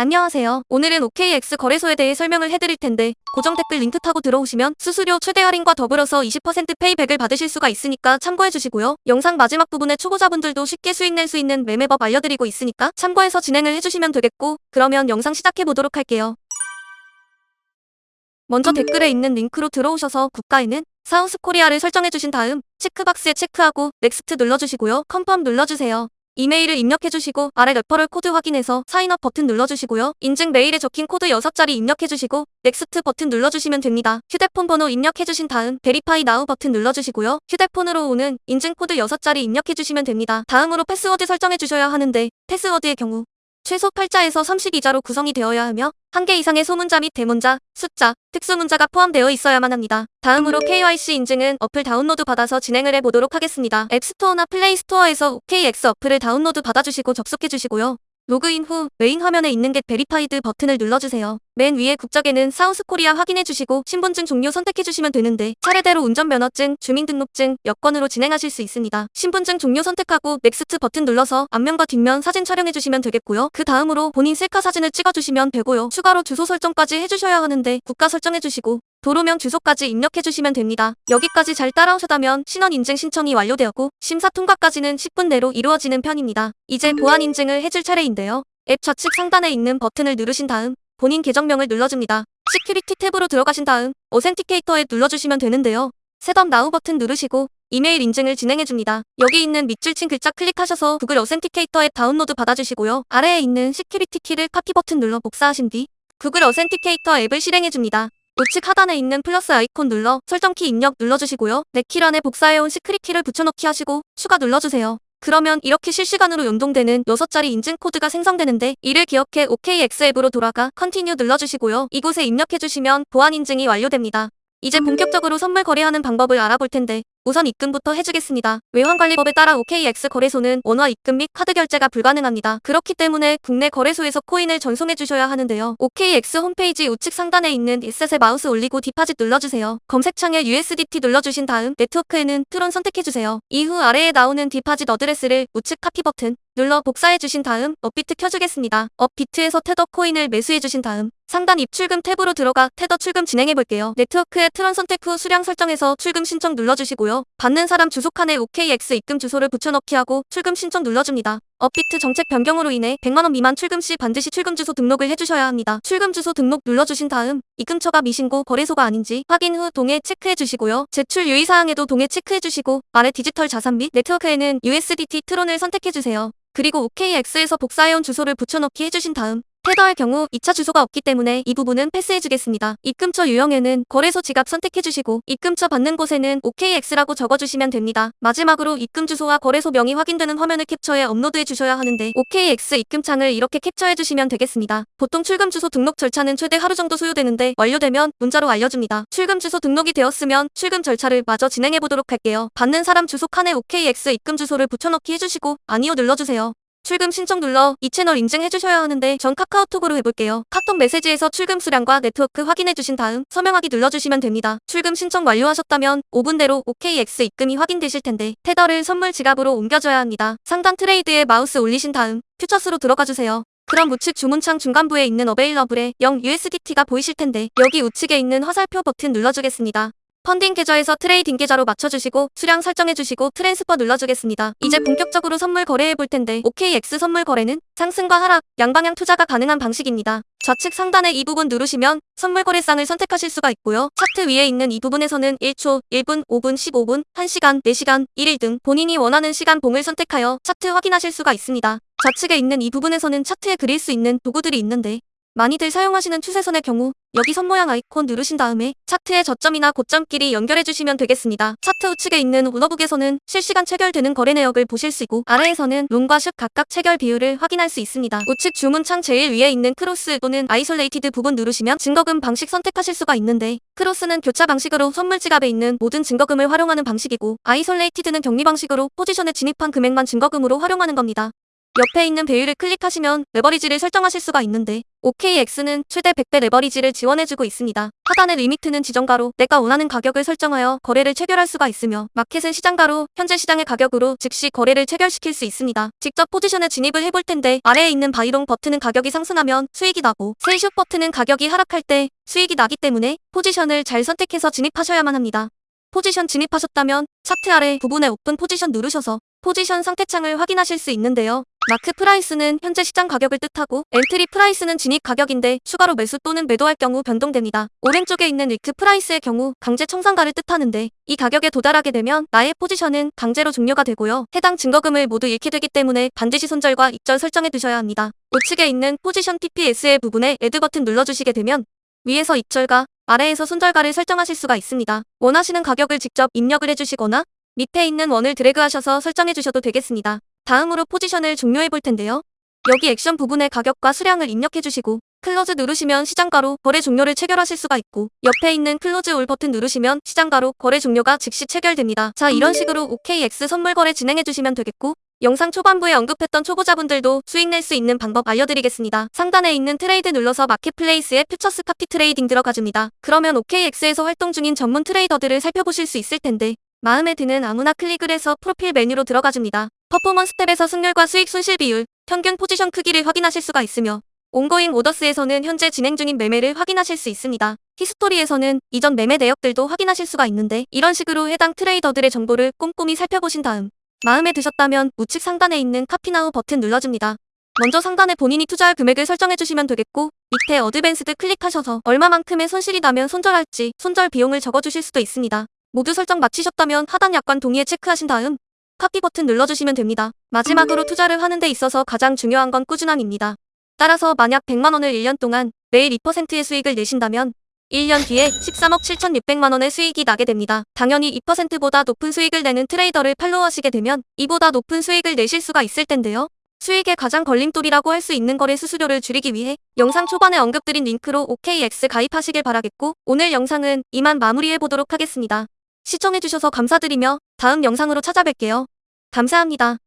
안녕하세요. 오늘은 OKX 거래소에 대해 설명을 해드릴 텐데 고정 댓글 링크 타고 들어오시면 수수료 최대 할인과 더불어서 20% 페이백을 받으실 수가 있으니까 참고해주시고요. 영상 마지막 부분에 초보자분들도 쉽게 수익 낼 수 있는 매매법 알려드리고 있으니까 참고해서 진행을 해주시면 되겠고, 그러면 영상 시작해보도록 할게요. 먼저 댓글에 있는 링크로 들어오셔서 국가에는 사우스코리아를 설정해주신 다음 체크박스에 체크하고 넥스트 눌러주시고요. 컨펌 눌러주세요. 이메일을 입력해주시고 아래 레퍼럴 코드 확인해서 사인업 버튼 눌러주시고요. 인증 메일에 적힌 코드 6자리 입력해주시고 넥스트 버튼 눌러주시면 됩니다. 휴대폰 번호 입력해주신 다음 베리파이 나우 버튼 눌러주시고요. 휴대폰으로 오는 인증 코드 6자리 입력해주시면 됩니다. 다음으로 패스워드 설정해주셔야 하는데 패스워드의 경우 최소 8자에서 32자로 구성이 되어야 하며 1개 이상의 소문자 및 대문자, 숫자, 특수문자가 포함되어 있어야만 합니다. 다음으로 KYC 인증은 어플 다운로드 받아서 진행을 해보도록 하겠습니다. 앱스토어나 플레이스토어에서 OKX 어플을 다운로드 받아주시고 접속해주시고요. 로그인 후 메인 화면에 있는 Get Verified 버튼을 눌러주세요. 맨 위에 국적에는 사우스코리아 확인해주시고 신분증 종료 선택해주시면 되는데 차례대로 운전면허증, 주민등록증, 여권으로 진행하실 수 있습니다. 신분증 종료 선택하고 넥스트 버튼 눌러서 앞면과 뒷면 사진 촬영해주시면 되겠고요. 그 다음으로 본인 셀카 사진을 찍어주시면 되고요. 추가로 주소 설정까지 해주셔야 하는데 국가 설정해주시고 도로명 주소까지 입력해주시면 됩니다. 여기까지 잘 따라오셨다면 신원인증 신청이 완료되었고 심사 통과까지는 10분 내로 이루어지는 편입니다. 이제 보안 인증을 해줄 차례인데요. 앱 좌측 상단에 있는 버튼을 누르신 다음 본인 계정명을 눌러줍니다. 시큐리티 탭으로 들어가신 다음 어센티케이터에 눌러주시면 되는데요. 셋업 나우 버튼 누르시고 이메일 인증을 진행해줍니다. 여기 있는 밑줄 친 글자 클릭하셔서 구글 어센티케이터 앱 다운로드 받아주시고요. 아래에 있는 시큐리티 키를 카피 버튼 눌러 복사하신 뒤 구글 어센티케이터 앱을 실행해줍니다. 우측 하단에 있는 플러스 아이콘 눌러 설정키 입력 눌러주시고요. 내 키란에 복사해온 시크릿 키를 붙여넣기 하시고 추가 눌러주세요. 그러면 이렇게 실시간으로 연동되는 6자리 인증 코드가 생성되는데 이를 기억해 OKX 앱으로 돌아가 컨티뉴 눌러주시고요. 이곳에 입력해주시면 보안 인증이 완료됩니다. 이제 본격적으로 선물 거래하는 방법을 알아볼 텐데 우선 입금부터 해주겠습니다. 외환관리법에 따라 OKX 거래소는 원화 입금 및 카드 결제가 불가능합니다. 그렇기 때문에 국내 거래소에서 코인을 전송해 주셔야 하는데요. OKX 홈페이지 우측 상단에 있는 에셋에 마우스 올리고 디파짓 눌러주세요. 검색창에 USDT 눌러주신 다음 네트워크에는 트론 선택해주세요. 이후 아래에 나오는 디파짓 어드레스를 우측 카피 버튼 눌러 복사해주신 다음 업비트 켜주겠습니다. 업비트에서 테더 코인을 매수해주신 다음 상단 입출금 탭으로 들어가 테더 출금 진행해볼게요. 네트워크에 트론 선택 후 수량 설정해서 출금 신청 눌러주시고요. 받는 사람 주소 칸에 OKX 입금 주소를 붙여넣기 하고 출금 신청 눌러줍니다. 업비트 정책 변경으로 인해 100만원 미만 출금 시 반드시 출금 주소 등록을 해주셔야 합니다. 출금 주소 등록 눌러주신 다음 입금처가 미신고 거래소가 아닌지 확인 후 동해 체크해주시고요. 제출 유의사항에도 동해 체크해주시고 아래 디지털 자산 및 네트워크에는 USDT 트론을 선택해주세요. 그리고 OKX에서 복사해온 주소를 붙여넣기 해주신 다음 테더할 경우 2차 주소가 없기 때문에 이 부분은 패스해주겠습니다. 입금처 유형에는 거래소 지갑 선택해주시고 입금처 받는 곳에는 OKX라고 적어주시면 됩니다. 마지막으로 입금 주소와 거래소 명이 확인되는 화면을 캡처해 업로드해 주셔야 하는데 OKX 입금창을 이렇게 캡처해 주시면 되겠습니다. 보통 출금 주소 등록 절차는 최대 하루 정도 소요되는데 완료되면 문자로 알려줍니다. 출금 주소 등록이 되었으면 출금 절차를 마저 진행해 보도록 할게요. 받는 사람 주소 칸에 OKX 입금 주소를 붙여넣기 해주시고 아니요 눌러주세요. 출금 신청 눌러 이 채널 인증해주셔야 하는데 전 카카오톡으로 해볼게요. 카톡 메시지에서 출금 수량과 네트워크 확인해주신 다음 서명하기 눌러주시면 됩니다. 출금 신청 완료하셨다면 5분 내로 OKX 입금이 확인되실 텐데 테더를 선물 지갑으로 옮겨줘야 합니다. 상단 트레이드에 마우스 올리신 다음 퓨처스로 들어가주세요. 그럼 우측 주문창 중간부에 있는 어베일러블에 0 USDT가 보이실 텐데 여기 우측에 있는 화살표 버튼 눌러주겠습니다. 펀딩 계좌에서 트레이딩 계좌로 맞춰주시고 수량 설정해주시고 트랜스퍼 눌러주겠습니다. 이제 본격적으로 선물 거래해볼 텐데 OKX 선물 거래는 상승과 하락, 양방향 투자가 가능한 방식입니다. 좌측 상단에 이 부분 누르시면 선물 거래상을 선택하실 수가 있고요. 차트 위에 있는 이 부분에서는 1초, 1분, 5분, 15분, 1시간, 4시간, 1일 등 본인이 원하는 시간 봉을 선택하여 차트 확인하실 수가 있습니다. 좌측에 있는 이 부분에서는 차트에 그릴 수 있는 도구들이 있는데 많이들 사용하시는 추세선의 경우 여기 선 모양 아이콘 누르신 다음에 차트의 저점이나 고점끼리 연결해주시면 되겠습니다. 차트 우측에 있는 오너북에서는 실시간 체결되는 거래 내역을 보실 수 있고 아래에서는 롱과 숏 각각 체결 비율을 확인할 수 있습니다. 우측 주문창 제일 위에 있는 크로스 또는 아이솔레이티드 부분 누르시면 증거금 방식 선택하실 수가 있는데 크로스는 교차 방식으로 선물 지갑에 있는 모든 증거금을 활용하는 방식이고 아이솔레이티드는 격리 방식으로 포지션에 진입한 금액만 증거금으로 활용하는 겁니다. 옆에 있는 배율을 클릭하시면 레버리지를 설정하실 수가 있는데 OKX는 최대 100배 레버리지를 지원해주고 있습니다. 하단의 리미트는 지정가로 내가 원하는 가격을 설정하여 거래를 체결할 수가 있으며 마켓은 시장가로 현재 시장의 가격으로 즉시 거래를 체결시킬 수 있습니다. 직접 포지션에 진입을 해볼 텐데 아래에 있는 바이롱 버튼은 가격이 상승하면 수익이 나고 셀슛 버튼은 가격이 하락할 때 수익이 나기 때문에 포지션을 잘 선택해서 진입하셔야만 합니다. 포지션 진입하셨다면 차트 아래 부분에 오픈 포지션 누르셔서 포지션 상태창을 확인하실 수 있는데요. 마크 프라이스는 현재 시장 가격을 뜻하고 엔트리 프라이스는 진입 가격인데 추가로 매수 또는 매도할 경우 변동됩니다. 오른쪽에 있는 리크 프라이스의 경우 강제 청산가를 뜻하는데 이 가격에 도달하게 되면 나의 포지션은 강제로 종료가 되고요. 해당 증거금을 모두 잃게 되기 때문에 반드시 손절과 입절 설정해 두셔야 합니다. 우측에 있는 포지션 TPS의 부분에 애드 버튼 눌러주시게 되면 위에서 입절가, 아래에서 손절가를 설정하실 수가 있습니다. 원하시는 가격을 직접 입력을 해주시거나 밑에 있는 원을 드래그하셔서 설정해 주셔도 되겠습니다. 다음으로 포지션을 종료해 볼 텐데요. 여기 액션 부분에 가격과 수량을 입력해 주시고 클로즈 누르시면 시장가로 거래 종료를 체결하실 수가 있고 옆에 있는 클로즈 올 버튼 누르시면 시장가로 거래 종료가 즉시 체결됩니다. 자, 이런 식으로 OKX 선물 거래 진행해 주시면 되겠고 영상 초반부에 언급했던 초보자분들도 수익 낼 수 있는 방법 알려드리겠습니다. 상단에 있는 트레이드 눌러서 마켓플레이스에 퓨처스 카피 트레이딩 들어가줍니다. 그러면 OKX에서 활동 중인 전문 트레이더들을 살펴보실 수 있을 텐데 마음에 드는 아무나 클릭을 해서 프로필 메뉴로 들어가줍니다. 퍼포먼스 탭에서 승률과 수익 손실 비율, 평균 포지션 크기를 확인하실 수가 있으며 온고잉 오더스에서는 현재 진행 중인 매매를 확인하실 수 있습니다. 히스토리에서는 이전 매매 내역들도 확인하실 수가 있는데 이런 식으로 해당 트레이더들의 정보를 꼼꼼히 살펴보신 다음 마음에 드셨다면 우측 상단에 있는 카피나우 버튼 눌러줍니다. 먼저 상단에 본인이 투자할 금액을 설정해주시면 되겠고 밑에 어드밴스드 클릭하셔서 얼마만큼의 손실이 나면 손절할지 손절 비용을 적어주실 수도 있습니다. 모두 설정 마치셨다면 하단 약관 동의에 체크하신 다음 카피 버튼 눌러주시면 됩니다. 마지막으로 투자를 하는 데 있어서 가장 중요한 건 꾸준함입니다. 따라서 만약 100만원을 1년 동안 매일 2%의 수익을 내신다면 1년 뒤에 13억 7,600만원의 수익이 나게 됩니다. 당연히 2%보다 높은 수익을 내는 트레이더를 팔로우하시게 되면 이보다 높은 수익을 내실 수가 있을 텐데요. 수익의 가장 걸림돌이라고 할 수 있는 거래 수수료를 줄이기 위해 영상 초반에 언급드린 링크로 OKX 가입하시길 바라겠고 오늘 영상은 이만 마무리해보도록 하겠습니다. 시청해주셔서 감사드리며 다음 영상으로 찾아뵐게요. 감사합니다.